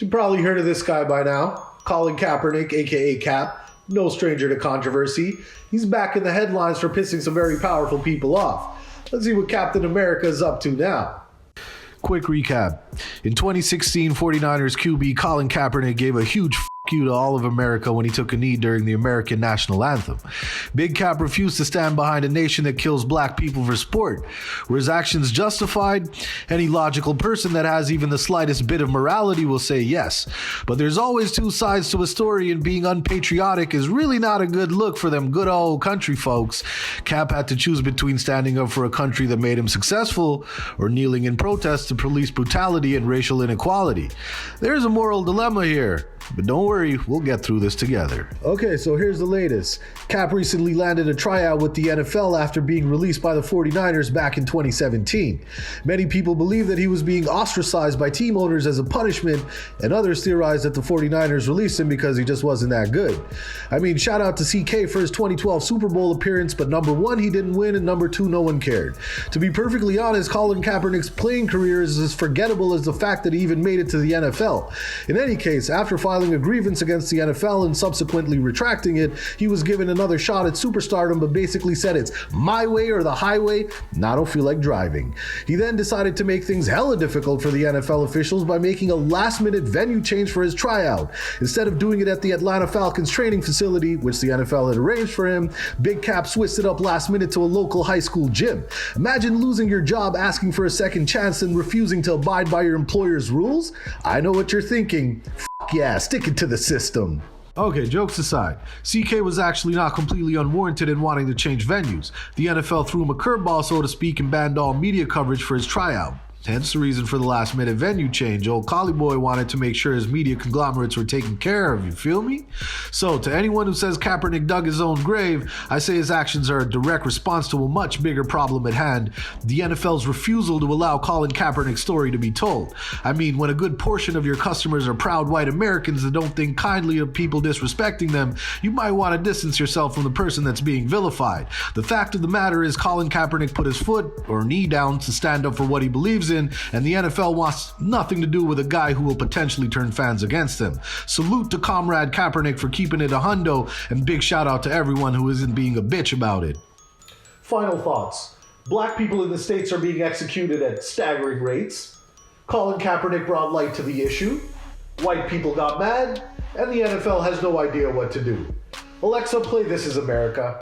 You've probably heard of this guy by now. Colin Kaepernick, aka Cap. No stranger to controversy. He's back in the headlines for pissing some very powerful people off. Let's see what Captain America is up to now. Quick recap. In 2016, 49ers QB Colin Kaepernick gave a huge you to all of America when he took a knee during the American national anthem. Big Cap refused to stand behind a nation that kills black people for sport. Were his actions justified? Any logical person that has even the slightest bit of morality will say yes. But there's always two sides to a story, and being unpatriotic is really not a good look for them good old country folks. Cap had to choose between standing up for a country that made him successful or kneeling in protest to police brutality and racial inequality. There's a moral dilemma here. But don't worry, we'll get through this together. Okay, so here's the latest. Cap recently landed a tryout with the NFL after being released by the 49ers back in 2017. Many people believe that he was being ostracized by team owners as a punishment, and others theorize that the 49ers released him because he just wasn't that good. I mean, shout out to CK for his 2012 Super Bowl appearance, but number one, he didn't win, and number two, no one cared. To be perfectly honest, Colin Kaepernick's playing career is as forgettable as the fact that he even made it to the NFL. In any case, after filing a grievance against the NFL and subsequently retracting it, he was given another shot at superstardom, but basically said it's my way or the highway, and I don't feel like driving. He then decided to make things hella difficult for the NFL officials by making a last-minute venue change for his tryout. Instead of doing it at the Atlanta Falcons training facility, which the NFL had arranged for him, Big Cap switched it up last minute to a local high school gym. Imagine losing your job, asking for a second chance, and refusing to abide by your employer's rules. I know what you're thinking. Yeah, stick it to the system. Okay, jokes aside, CK was actually not completely unwarranted in wanting to change venues. The NFL threw him a curveball, so to speak, and banned all media coverage for his tryout. Hence the reason for the last minute venue change. Old Collie Boy wanted to make sure his media conglomerates were taken care of, you feel me? So to anyone who says Kaepernick dug his own grave, I say his actions are a direct response to a much bigger problem at hand, the NFL's refusal to allow Colin Kaepernick's story to be told. I mean, when a good portion of your customers are proud white Americans that don't think kindly of people disrespecting them, you might want to distance yourself from the person that's being vilified. The fact of the matter is Colin Kaepernick put his foot or knee down to stand up for what he believes in, and the NFL wants nothing to do with a guy who will potentially turn fans against him. Salute to Comrade Kaepernick for keeping it a hundo, and big shout out to everyone who isn't being a bitch about it. Final thoughts. Black people in the States are being executed at staggering rates. Colin Kaepernick brought light to the issue. White people got mad, and the NFL has no idea what to do. Alexa, play This Is America.